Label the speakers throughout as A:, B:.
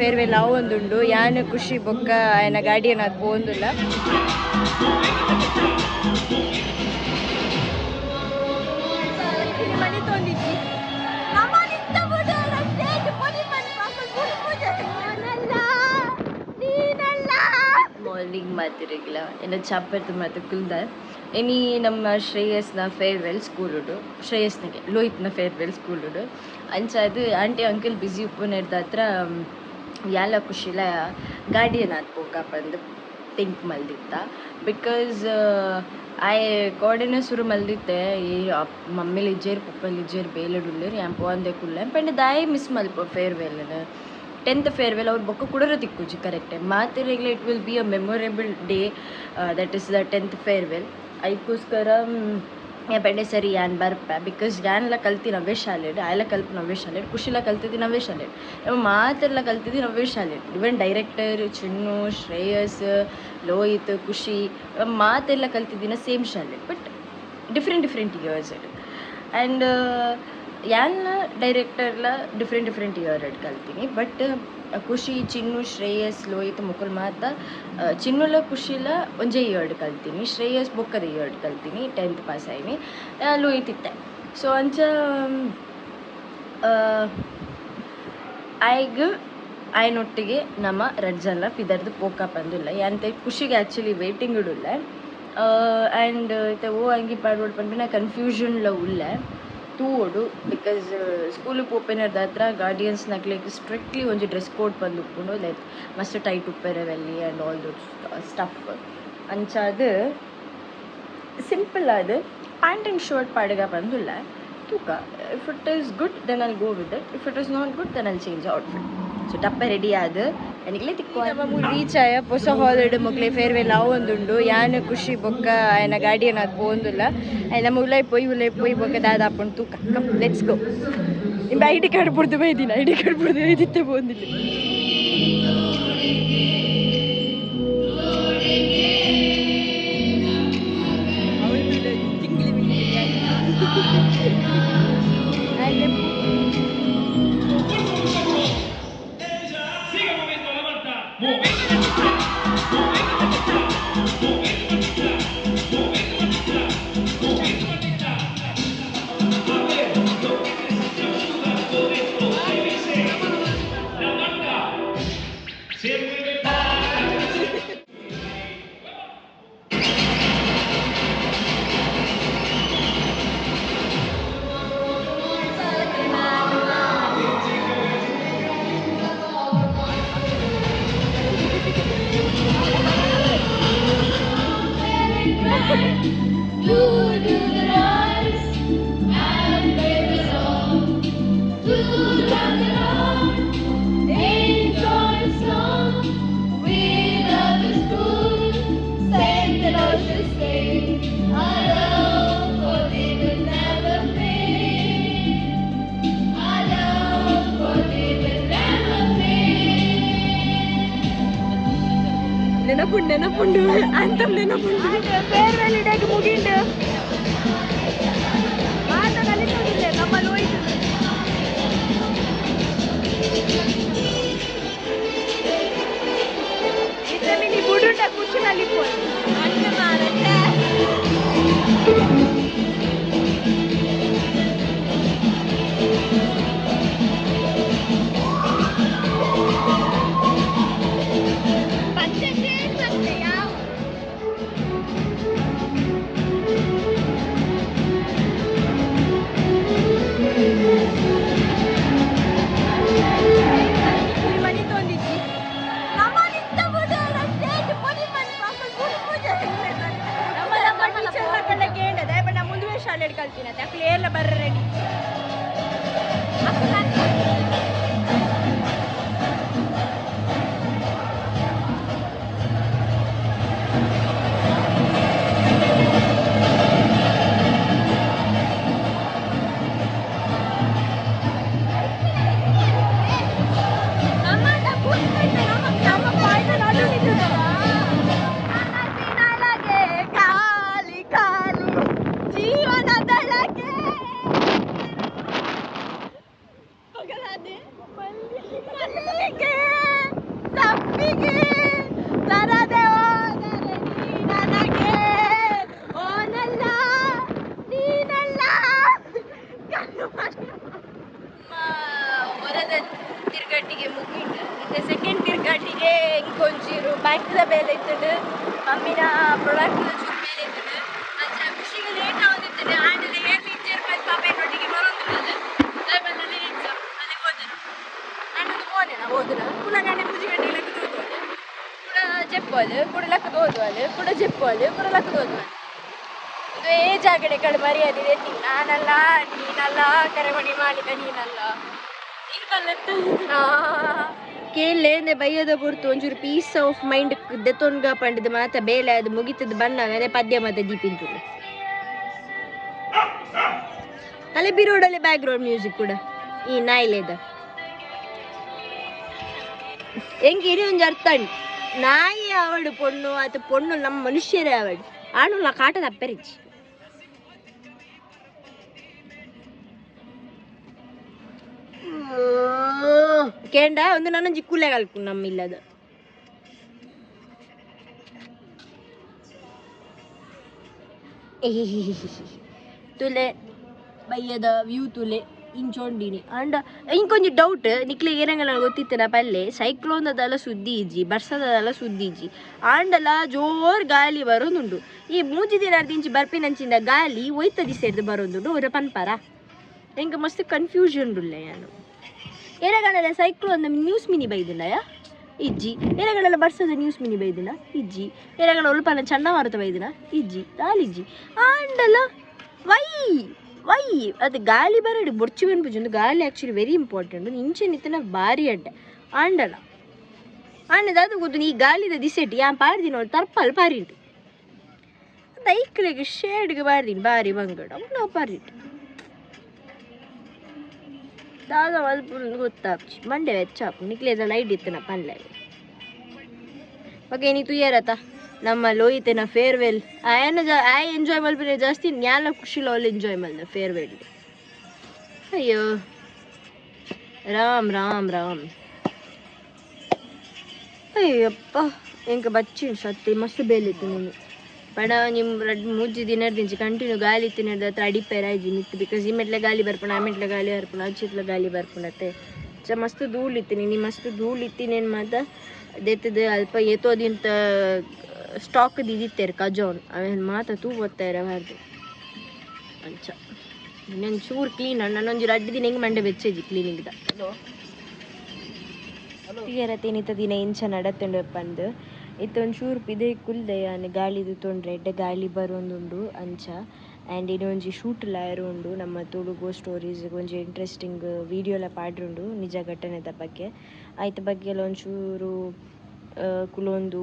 A: Farewell ಒಂದುಂಡು ಯಾನು ಖುಷಿ ಬೊಕ್ಕ ಆಯನ ಗಾಡಿಯನ್ ಅದು ಪೋಂದುಲ್ಲ ಮಾರ್ನಿಂಗ್ ಮಾತಿರಗಿಲ್ಲ ಎಲ್ಲ ಚಾಪರ್ದು ಮಾತು ಕುಲ್ದಾರ್ ಇನಿ ನಮ್ಮ ಶ್ರೇಯಸ್ನ ಫೇರ್ವೆಲ್ ಸ್ಕೂಲುಡು ಶ್ರೇಯಸ್ನಿಗೆ ಲೋಹಿತ್ನ ಫೇರ್ವೆಲ್ ಸ್ಕೂಲುಡು ಅಂಚಾದು ಆಂಟಿ ಅಂಕಲ್ ಬ್ಯುಸಿ ಉಪ್ಪುನೆರ್ದ ಹತ್ರ ಯಾಲ ಖುಷಿಲ ಗಾರ್ಡಿಯನ್ ಆದ್ ಪೋಕಪ್ಪಂದು ಥಿಂಕ್ ಮಲ್ದಿತ್ತ ಬಿಕಾಸ್ ಆಯ್ ಕೋಡೆನ ಸುರು ಮಲ್ದಿತ್ತೆ ಈ ಮಮ್ಮಿಲಿ ಇಜ್ಜೇರು ಪಪ್ಪಲ್ಲಿ ಇಜ್ಜೇರು ಬೇಲಡುಲ್ಲೇರು ಯಾನ್ ಪೋಂದೆ ಕುಲ್ಲೆ ಪಂಡ ದಾಯಿ ಮಿಸ್ ಮಲ್ಪ ಫೇರ್ವೆಲ್ನ 10th ಫೇರ್ವೆಲ್ ಅವ್ರು ಬೊಕ್ಕ ಕುಡರ ತಿಕ್ಕುಜಿ ಕರೆಕ್ಟೆ ಮಾತಿರೆಗ್ಲೆ it will be a memorable day that is the 10th farewell ಅದಕ್ಕೋಸ್ಕರ ಪಂಡೆ ಸರಿ ಯಾನ್ ಬರ್ಪ ಬಿಕಾಸ್ ಯಾನೆಲ್ಲ ಕಲ್ತಿ ನವ್ಯ ಶಾಲೆಡ್ ಆಯೆಲ್ಲ ಕಲ್ಪು ನವ್ಯ ಶಾಲೆಡ್ ಖುಷಿಲ ಕಲ್ತಿದ್ದು ನವ್ಯ ಶಾಲೆಡ್ ಮಾತೆಲ್ಲ ಕಲ್ತಿದ್ದು ನವ್ಯ ಶಾಲೆಡ್ ಇವನ್ ಡೈರೆಕ್ಟರ್ ಚಿನ್ನು ಶ್ರೇಯಸ್ ಲೋಹಿತ್ ಖುಷಿ ಮಾತೆಲ್ಲ ಕಲ್ತಿದ್ದಿನ ಸೇಮ್ ಶಾಲೆಡ್ ಬಟ್ ಡಿಫ್ರೆಂಟ್ ಇಯರ್ಸ್ ಆ್ಯಂಡ್ ಯಾನ್ನ ಡೈರೆಕ್ಟರ್ಲ ಡಿಫ್ರೆಂಟ್ ಇಯರ್ ಕಲ್ತೀನಿ ಬಟ್ ಖುಷಿ ಚಿನ್ನು ಶ್ರೇಯಸ್ ಲೋಹಿತ್ ಮುಕುಲ್ ಮಾತ ಚಿನ್ನುಲ ಖುಷಿಲ ಒಂಜೇ ಇಯರ್ಡ್ ಕಲ್ತೀನಿ ಶ್ರೇಯಸ್ ಬೊಕ್ಕದ ಇಯರ್ಡ್ ಕಲ್ತೀನಿ 10th ಪಾಸ್ ಆಯ್ನಿ ಲೋಹಿತ್ ಇತ್ತೆ ಸೊ ಅಂಚ ಆಯ್ನೊಟ್ಟಿಗೆ ನಮ್ಮ ರಡ್ಜನ್ಲ ಪಿದರ್ದು ಪೋಕ ಬಂದಿಲ್ಲ ಯಾಂತ ಖುಷಿಗೆ ಆ್ಯಕ್ಚುಲಿ ವೇಟಿಂಗ್ ಇಡುಲ್ಲ ಆ್ಯಂಡ್ ಇತ್ತೆ ಓ ಅಂಗಿ ಪಾಡ್ಬೋಡು ಪಂಪಿನ ಕನ್ಫ್ಯೂಷನ್ಲ ಉಳ್ಳೆ ತೂವೋಡು ಬಿಕಾಸ್ ಸ್ಕೂಲಿಗೆ ಪೋಪೆನರ್ದ ಹತ್ರ ಗಾರ್ಡಿಯನ್ಸ್ ನಕ್ಲಿಕ್ಕೆ ಸ್ಟ್ರಿಕ್ಟ್ಲಿ ಒಂಜಿ ಡ್ರೆಸ್ ಕೋಡ್ ಬಂದು ಉಪ್ಪುಂಡು ಲೈಕ್ ಮಸ್ಟ್ ಟೈಟ್ ಉಪ್ಪೆರವೆಲ್ಲಿ ಆ್ಯಂಡ್ ಆಲ್ ದೋಸ್ ಸ್ಟಫ್ ಅಂಚಾದು ಸಿಂಪಲ್ ಅದು ಪ್ಯಾಂಟ್ ಆ್ಯಂಡ್ ಶರ್ಟ್ ಪಾಡಿಗೆ ಬಂದಿಲ್ಲ ತೂಕ if it is good then I'll go with it if it is not good then I'll change outfit so ಟಪ್ಪ ready ಆದ ನನಗೆ ತಿಕ್ಕೋ reach ಆಯ ಹೊಸ ಹಾಲಿಡೆ ಮಕ್ಳೆ ಫೇರ್ವೆಲ್ ಒಂದುಂಡು ಯಾನು ಖುಷಿ ಬೊಕ್ಕ ಆಯನ ಗಾಡಿಯನ್ ಅದು ಪೋಂದುಲ್ಲ ನಮ್ಮ ಉಲೈ ಪೊಯ್ ಬೊಕ್ಕ ದಾದ ಹಾಕೊಂಡು ತೂಕ ಕಮ್ ಲೆಟ್ಸ್ ಗೋ ನಿಮ್ಮ ಐ.ಡಿ ಕಾರ್ಡ್ ಬುಡ್ದು ಬೈದಿನ ಐ.ಡಿ ಕಾರ್ಡ್ ಬುಡ್ದು ಬೈದಿತ್ತೆ ಪೋಂದಿಲ್ಲ ನೆನಪುಂಡು ಅಂತಮ್ ನೆನಪುಂಡು ಫೇರ್ವೆಲ್ ಇಡಕ್ಕೆ ಮುಗಿಂಡು ಆತ ಕಲಿಸೋದಿಲ್ಲ ನಮ್ಮ ಲೋಹಿತ್ ಇತಮಿನಿ ಬುಡುಟ ಕುಚ್ಚನಲ್ಲಿ ಪೋಯ್ ಅನ್ನ ಮಾರತ್ತೆ ಕಲ್ತೀನಿ ಅಕ್ಕಳು ಏರ್ಲ ಬರ್ರ ರೆಡಿ ಗಟ್ಟಿಗೆ ಇಂಕೊಂಚೂರು ಬ್ಯಾಂಕ್ದ ಬೇಲೆ ಇರ್ತದೆ ಮಮ್ಮಿನ ಪ್ರಾಡಕ್ಟ್ ಚೂರು ಬೇಲೆ ಇರ್ತದೆ ಅಂಚ ಖುಷಿಗೆ ಲೇಟ್ ಆಗೋದಿರ್ತದೆ ಆಂಡಲ್ಲ ಏನು ಟೀಚರ್ ಮೇಲೆ ಪಾಪ ನೊಟ್ಟಿಗೆ ಬರೋದಿಲ್ಲ ಲೈಬ್ರರಿಯಲ್ಲಿ ಎಕ್ಸಾಮ್ ಅದೇ ಓದನು ನನ್ನದು ಓದನ ಓದನ ಪುನಃ ಗಂಟೆ ಮುಜಿ ಗಂಟೆ ಲೆಕ್ಕ ಓದುವಲ್ಲಿ ಕೂಡ ಜೆಪ್ಪೋದು ಕೂಡ ಲೆಕ್ಕ ಓದುವಲ್ಲಿ ಕೂಡ ಜೆಪ್ಪೋದು ಕೂಡ ಲೆಕ್ಕ ಓದುವಲ್ಲಿ ಇದು ಏ ಜಾಗಡೆ ಕಡೆ ಮರ್ಯಾದೆ ನಾನಲ್ಲ ನೀನಲ್ಲ ಕರೆಮಣಿ ಮಾಲೀಕ ನೀನಲ್ಲ ಕೇಳಲೆ ಬೈಯದ ಹೊರ್ತು ಒಂಚೂರು ಪೀಸ್ ಆಫ್ ಮೈಂಡ್ ದೆತ್ತೊನ್ಗ ಪಂಡದ ಮಾತ ಬೇಲೆ ಅದು ಮುಗಿತದ ಬಣ್ಣ ಅದೇ ಪದ್ಯ ಮತ್ತೆ ದೀಪಿಂತು ಅಲ್ಲೇ ಬಿರೋಡಲ್ಲೇ ಬ್ಯಾಕ್ ಗ್ರೌಂಡ್ ಮ್ಯೂಸಿಕ್ ಕೂಡ ಈ ನಾಯಿಲೇದ ಹೆಂಗಿರಿ ಒಂಜಿ ಅರ್ಥ ನಾಯಿ ಅವಡು ಪೊಣ್ಣು ಅದು ಪೊಣ್ಣು ನಮ್ಮ ಮನುಷ್ಯರೇ ಅವಡು ಆಣುಲ್ಲ ಕಾಟದ ಅಪ್ಪರಿಚ್ ಕೇಂಡ ಒಂದು ನನ್ನ ಜಿಕ್ಕುಲೆ ಕಲ್ಕು ನಮ್ಮಿಲ್ಲದ ತುಲೆ ಬಯ್ಯದ ವ್ಯೂ ತುಲೆ ಇಂಚೊಂಡಿನಿ ಅಂಡ ಇಂಕೊಂಚಿ ಡೌಟ್ ನಿಕ್ಲೆ ಏರಂಗಲ ಗೊತ್ತಿತ್ತನ ಪಲ್ಲೆ ಸೈಕ್ಲೋನ್ದಲ್ಲ ಸುದ್ದಿ ಇಜ್ಜಿ ಬರ್ಸದಲ್ಲ ಸುದ್ದಿ ಇಜ್ಜಿ ಆಂಡಲ ಜೋರ್ ಗಾಳಿ ಬರೋದುಂಡು ಈ ಮೂಜಿ ದಿನ ಇಂಚಿ ಬರ್ಪಿನಂಚಿಂದ ಗಾಳಿ ಒಯ್ತ ದಿಸೆಡ್ದು ಬರೋದುಂಡು ಅವ್ರ ಪನ್ಪರ ಹೆಂಗ ಮಸ್ತ್ ಕನ್ಫ್ಯೂಷನ್ ಉಳ್ಳ ನಾನು ಏರಗಳೆಲ್ಲ ಸೈಕ್ಲೋನ್ ನ್ಯೂಸ್ ಮಿನಿ ಬೈದಿಲ್ಲ ಇಜ್ಜಿ ಏರಗಳೆಲ್ಲ ಬರ್ಸದ ನ್ಯೂಸ್ ಮಿನಿ ಬೈದಿನ ಇಜ್ಜಿ ಏರಗಳ ಒಲ್ಪನ ಚಂಡಮಾರುತ ಬೈದಿನ ಇಜ್ಜಿ ಗಾಲಿಜ್ಜಿ ಆಂಡಲ ವೈ ವೈ ಅದು ಗಾಳಿ ಬರಡಿ ಬೊರ್ಚಿ ಬನ್ಪುಜಿ ಗಾಳಿ ಆ್ಯಕ್ಚುಲಿ ವೆರಿ ಇಂಪಾರ್ಟೆಂಟ್ ಇಂಚೆ ನಿತ್ತನ ಭಾರಿ ಅಡ್ಡೆ ಆಂಡಲ ಆಂಡದ ಅದು ಗೊತ್ತು ಈ ಗಾಳಿದ ದಿಸೆಟ್ಟು ಯಾ ಪಾಡ್ದಿನ ಅವಳು ತರ್ಪಲ್ ಪಾರಿಂಟು ಐಕ್ಳಿಗೆ ಶೇಡ್ಗೆ ಬಾರಿನ ಭಾರಿ ಬಂಗಡ ನಾವು ಪಾರಿಂಟು ದಾದ ಮಲ್ಪು ಗೊತ್ತಾಪ್ಚಿ ಮಂಡೆ ವೆಚ್ಚಾಪು ನಿಕ್ಲೇದ ಲೈಟ್ ಇತ್ತನ ಪನ್ಲೆ ಓಕೆ ನೀ ತುಯ್ಯರತ ನಮ್ಮ ಲೋಹಿತನ ಫೇರ್ವೆಲ್ ಆಯ್ ಎಂಜಾಯ್ ಮಲ್ಪಿನ ಜಾಸ್ತಿ ನ್ಯಾಲ ಖುಷಿಲ ಅಲ್ಲಿ ಎಂಜಾಯ್ ಮಲ್ದ ಫೇರ್ವೆಲ್ ಅಯ್ಯೋ ರಾಮ್ ರಾಮ್ ರಾಮ್ ಅಯ್ಯಪ್ಪ ಎಂಕ ಬಚ್ಚಿ ಸತ್ತಿ ಮಸ್ತ್ ಬೇಲಿತ್ತು ನೀನು ಪಣ ನಿಮ್ಮ ಮೂಜಿ ದಿನದಿಂಚಿ ಕಂಟಿನ್ಯೂ ಗಾಳಿ ತಿನ್ನದ ಹತ್ರ ಅಡಿಪೇರಾಯ್ಜಿ ನಿತ್ತು ಬಿಕಾಸ್ ಈ ಮೆಟ್ಲೆ ಗಾಳಿ ಬರ್ಪಣ ಆ ಮೆಟ್ಲೆ ಗಾಳಿ ಬರ್ಪಣ ಅಚ್ಚಿತ್ಲ ಗಾಳಿ ಬರ್ಪಣತ್ತೆ ಮಸ್ತ್ ಧೂಳಿತ್ತೀನಿ ನೀ ಮಸ್ತ್ ಧೂಳಿತ್ತೀನೇನು ಮಾತ ದೆತ್ತದ ಅಲ್ಪ ಏತೋದಿಂತ ಸ್ಟಾಕ್ ದಿದಿತ್ತೇರು ಕಜೋನ್ ಅವೇನು ಮಾತ ತೂ ಓದ್ತಾರೆ ಬಾರ್ದು ಅಂಚ ಇನ್ನೊಂದು ಚೂರು ಕ್ಲೀನ್ ನನ್ನೊಂದು ಅಡ್ಡಿ ದಿನ ಹೆಂಗೆ ಮಂಡೆ ಬೆಚ್ಚೇಜಿ ಕ್ಲೀನಿಂಗ್ದ ತೀರತ್ತೇನಿತ್ತ ದಿನ ಇಂಚ ನಡತ್ತುಂಡು ಪಂದು ಇತ್ತೊಂಚೂರು ಪಿದೆ ಕುಲ್ದೆ ಗಾಳಿದು ತೊಂದ್ರೆ ಎಡ್ಡೆ ಗಾಳಿ ಬರೋಂದುಂಡು ಅಂಚ ಆ್ಯಂಡ್ ಇನ್ನೊಂಜಿ ಶೂಟ್ ಲಾಯರ್ ಉಂಡು ನಮ್ಮ ತುಳುಗು ಸ್ಟೋರೀಸ್ ಒಂಜಿ ಇಂಟ್ರೆಸ್ಟಿಂಗ್ ವಿಡಿಯೋಲ ಪಾಡ್ರುಂಡು ನಿಜ ಘಟನೆದ ಬಗ್ಗೆ ಆಯ್ತ ಬಗ್ಗೆ ಎಲ್ಲ ಒಂಚೂರು ಕುಲೊಂದು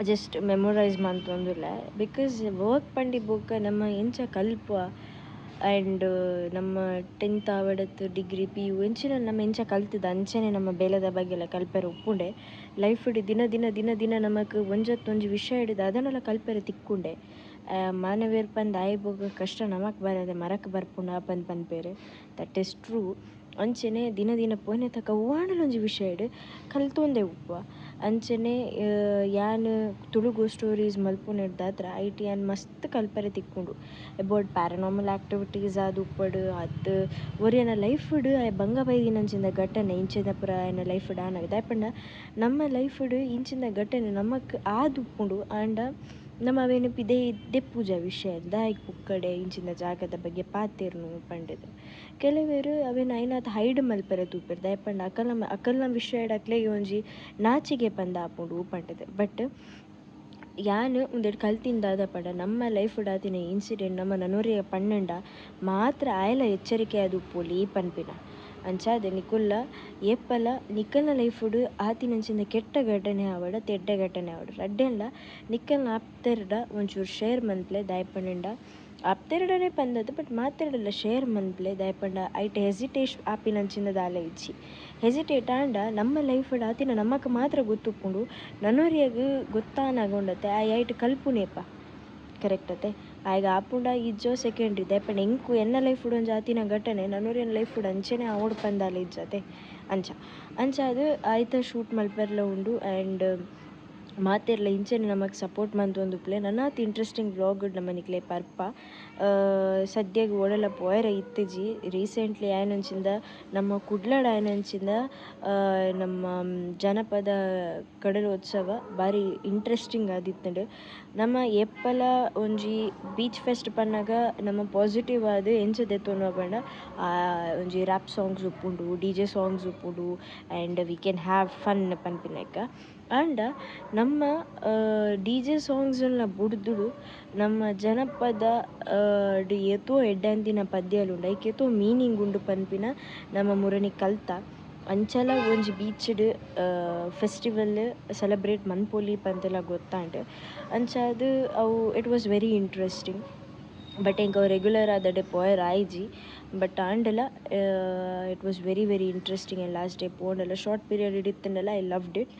A: ಜಸ್ಟ್ ಮೆಮೊರೈಸ್ ಮಂತೊಂದುಲ್ಲ ಬಿಕಾಸ್ ವರ್ಕ್ ಪಂಡಿ ಬೊಕ್ಕ ನಮ್ಮ ಎಂಚ ಕಲ್ಪ ಆ್ಯಂಡ್ ನಮ್ಮ 10th ಆವಡತ್ತು ಡಿಗ್ರಿ PU ಎಂಚಿನ ನಮ್ಮ ಎಂಚ ಕಲ್ತದ ಅಂಚನೆ ನಮ್ಮ ಬೇಲದ ಬಗ್ಗೆ ಎಲ್ಲ ಕಲ್ಪೆರೆ ಉಪ್ಪುಂಡೆ ಲೈಫ್ ಇಡಿ ದಿನ ದಿನ ದಿನ ದಿನ ನಮಕ್ ಒಂಜತ್ತೊಂಜಿ ವಿಷಯ ಹಿಡಿದು ಅದನ್ನೆಲ್ಲ ಕಲ್ಪೆರೆ ತಿಕ್ಕುಂಡೆ ಮಾನವೇರ್ ಪಂದ್ ಆಯ್ಬೋಗ ಕಷ್ಟ ನಮಕ್ ಬರದೆ ಮರಕ್ಕೆ ಬರ್ಪುಂಡ ಪನ್ಪೇರೆ ದಟ್ ಈಸ್ ಟ್ರೂ ಅಂಚನೆ ದಿನ ದಿನ ಪೋನೆ ತಕ ಒವ್ವಾಂಡಲೊಂಜಿ ವಿಷಯ ಹಿಡು ಕಲ್ತೊಂದೆ ಉಪ್ಪ ಅಂಚನೆ ಯಾನ್ ತುಳುಗು ಸ್ಟೋರೀಸ್ ಮಲ್ಪುನಿಡ್ದಾತ್ರ ಐಟಿ ಯಾನ್ ಮಸ್ತ್ ಕಲ್ಪರೆ ತಿಕ್ಕುಂಡು ಅಬೌಟ್ ಪ್ಯಾರನಾರ್ಮಲ್ ಆಕ್ಟಿವಿಟೀಸ್ ಅದು ಉಪ್ಪಡು ಅದು ಒರಿಯನ ಲೈಫ್ ಬಂಗ ಬೈದಿನಂಚಿಂದ ಘಟನೆ ಇಂಚಿನ ಪುರ ಏನ ಲೈಫ್ ಆನಾಗ ದಾಯಪಂಡ ನಮ್ಮ ಲೈಫ್ ಇಂಚಿನ ಘಟನೆ ನಮಕ್ ಆದು ಉಪ್ಪುಂಡು ಆಂಡ ನಮ್ಮ ಅವೇನು ಪಿದೆ ಇದ್ದೆ ಪೂಜಾ ವಿಷಯ ದಾಯಕ್ ಪುಕ್ಕಡೆ ಇಂಚಿನ ಜಾಗದ ಬಗ್ಗೆ ಪಾತೆರ್ನು ಪಂಡದು ಕೆಲವೇರು ಅವೇನು ಐನಾತ್ ಹೈಡ್ ಮಲ್ಪೆರೆ ತೂಪೆರು ದಾಯಪಂಡ ಅಕಲ್ನ ವಿಷಯ ಅಕ್ಲೆ ಒಂಜಿ ನಾಚಿಗೆ ಪಂದ ಆಪುಂಡು ಪಂಡದು ಬಟ್ ಯಾನ್ ಒಂದೆಡ್ ಕಲ್ತಿಂದಾದ ಪಂಡ ನಮ್ಮ ಲೈಫ್ ಆತಿನ ಇನ್ಸಿಡೆಂಟ್ ನಮ್ಮ ನನೋರಿಯ ಪಣ್ಣಂಡ ಮಾತ್ರ ಆಯಲ ಎಚ್ಚರಿಕೆ ಅದು ಉಪ್ಪುಲಿ ಪನ್ಪಿನ ಅಂಚಾದೆ ನಿಕುಲ್ಲ ಏಪಲ ನಿಕ್ಕಲ್ನ ಲೈಫುಡು ಆತಿನಂಚಿಂದ ಕೆಟ್ಟ ಘಟನೆ ಆವಡ ತೆಡ್ಡ ಘಟನೆ ಆವಡ ರಡ್ಡೆಲ್ಲ ನಿಕ್ಕಲ್ನ ಆಪ್ತೆರ್ಡ ಒಂಚೂರು ಶೇರ್ ಮನ್ಪ್ಲೆ ದಾಯಪಂಡ ಆಪ್ತೆರ್ಡನೆ ಪಂದದ್ದು ಬಟ್ ಮಾತೆರ್ಡಲ್ಲ ಶೇರ್ ಮನ್ಪ್ಲೆ ದಾಯಪಂಡ ಐಟ್ ಹೆಸಿಟೇಷನ್ ಆಪಿನಂಚಿಂದ ದಾಲ ಇಜ್ಜಿ ಹೆಸಿಟೇಟ್ ಆಂಡ ನಮ್ಮ ಲೈಫ್ ಆತಿನ ನಮಕ್ ಮಾತ್ರ ಗೊತ್ತುಪ್ಪುಂಡು ನನೋರಿಯಾಗ ಗೊತ್ತಾನಾಗೊಂಡತ್ತೆ ಐಟ್ ಕಲ್ಪುನೇಪ ಕರೆಕ್ಟತೆ ಆಯ್ಗ ಆಪುಂಡ ಇಜ್ಜೋ ಸೆಕೆಂಡ್ರಿ ದಾಯಪಂಡ ಎಂಕು ಎನ್ನ ಲೈಫ್ ಒಂಜಿ ಆತಿನ ಘಟನೆ ನನೋರಿಯನ್ ಲೈಫ್ ಅಂಚನೆ ಆವಡ್ ಪಂದಾಲ ಇಜ್ಜತೆ ಅಂಚ ಅದು ಆಯ್ತ ಶೂಟ್ ಮಲ್ಪೆರ್ಲ ಉಂಡು ಆ್ಯಂಡ್ ಮಾತೆರ್ಲ ಇಂಚೆನೆ ನಮಗೆ ಸಪೋರ್ಟ್ ಮಂತೊಂದುಪ್ಲೆ ನನ್ನಾತ್ ಇಂಟ್ರೆಸ್ಟಿಂಗ್ ವ್ಲಾಗ್ ನಮ್ಮ ನಿಕ್ಲೆ ಪರ್ಪ ಸದ್ಯಗ್ ಓಡಲ ಪೋಯರ ಇತ್ತಿಜಿ ರೀಸೆಂಟ್ಲಿ ಆಯ್ನಂಚಿಂದ ನಮ್ಮ ಕುಡ್ಲಡ್ ಆಯ್ನಂಚಿಂದ ನಮ್ಮ ಜನಪದ ಕಡಲೋತ್ಸವ ಬಾರಿ ಇಂಟ್ರೆಸ್ಟಿಂಗ್ ಆದಿತ್ತಂಡು ನಮ್ಮ ಎಪ್ಪಲ ಒಂಜಿ ಬೀಚ್ ಫೆಸ್ಟ್ ಪನ್ನಗ ನಮ್ಮ ಪಾಸಿಟಿವ್ ಆದ್ ಎಂಚ ದೆತ್ತೊಂಡು ಪಂಡ ಒಂಜಿ ರ್ಯಾಪ್ ಸಾಂಗ್ಸ್ ಉಪ್ಪುಂಡು DJ ಸಾಂಗ್ಸ್ ಉಪ್ಪುಂಡು and we can have fun ಪನ್ಪಿನಕ್ಕ ಆಂಡ ನಮ್ಮ DJ ಸಾಂಗ್ಸ್ನ ಬುಡ್ದುಡು ನಮ್ಮ ಜನಪದ ಏತೋ ಎಡ್ಡಂತಿನ ಪದ್ಯಲುಂಡು ಐಕ್ ಏತೋ ಮೀನಿಂಗ್ ಉಂಡು ಪನ್ಪಿನ ನಮ್ಮ ಮುರಣಿ ಕಲ್ತ ಅಂಚಲ ಒಂಜಿ ಬೀಚ್ಡ್ ಫೆಸ್ಟಿವಲ್ ಸೆಲೆಬ್ರೇಟ್ ಮನ್ಪೊಲಿ ಪಂತೆಲ ಗೊತ್ತಾಂಡ್ ಅಂಚಾದ್ ಅವು it was very interesting but ಎಂಕ್ ಅವು ರೆಗ್ಯುಲರ್ ಆದಡೆ ಪೋಯರ್ ಆಯ್ಜಿ ಬಟ್ ಆಂಡಲ it was very very interesting and last day ಪೋಂಡಲ ಶಾರ್ಟ್ ಪೀರಿಯಡ್ ಇತ್ತಂಡಲ ಐ ಲವ್ಡ್ ಇಟ್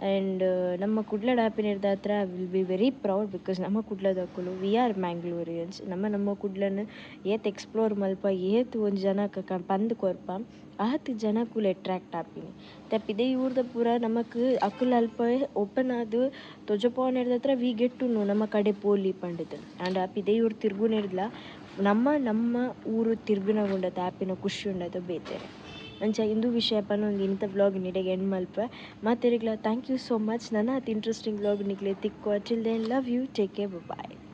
A: ಆ್ಯಂಡ್ ನಮ್ಮ ಕುಡ್ಲಡ್ ಆಪಿನೆರ್ದ ಹತ್ರ will be very proud because ನಮ್ಮ ಕುಡ್ಲದಕ್ಕುಲು ವಿ ಆರ್ ಮ್ಯಾಂಗ್ಳೂರಿಯನ್ಸ್ ನಮ್ಮ ಕುಡ್ಲನ್ ಏತ್ ಎಕ್ಸ್ಪ್ಲೋರ್ ಮಲ್ಪ ಏತ್ ಒಂಜಿ ಜನಕ್ಕೆ ಪಂದ್ ಕೊರ್ಪ ಆತ್ ಜನಕ್ಕುಲು ಅಟ್ರಾಕ್ಟ್ ಆಪಿನಿ ತಪ್ಪಿದೆ ಇವ್ರದ ಪೂರ ನಮಕ್ ಅಕುಲು ಅಲ್ಪ ಓಪನ್ ಆದ್ ತೊಜಪೋನೆರ್ದ ಹತ್ರ ವಿ ಗೆಟ್ ಟು ನೋ ನಮ್ಮ ಕಡೆ ಪೋಲಿ ಪಂಡದ್ ಆ್ಯಂಡ್ ಆಪಿದೆ ಇವ್ರು ತಿರ್ಗುನೆರ್ಲ ನಮ್ಮ ಊರು ತಿರ್ಗುನಗುಂಡತ ಆಪಿನ ಖುಷಿ ಉಂಡದು ಬೇತೆರೆ ಅಂಚ ಇಂದು ವಿಷಯ ಪನ್ನೊಂದು ಇಂಥ ವ್ಲಾಗ್ ನಿಡೆಗೆ ಎಂಡ್ ಮಲ್ಪ ಮಾತೆರೆಗ್ಲ ಥ್ಯಾಂಕ್ ಯು ಸೋ ಮಚ್ ನನ್ನ ಇಂಟ್ರೆಸ್ಟಿಂಗ್ ವ್ಲಾಗ್ ನಿಕ್ಲೆ ತಿಕ್ಕೋ till then love you take care bye.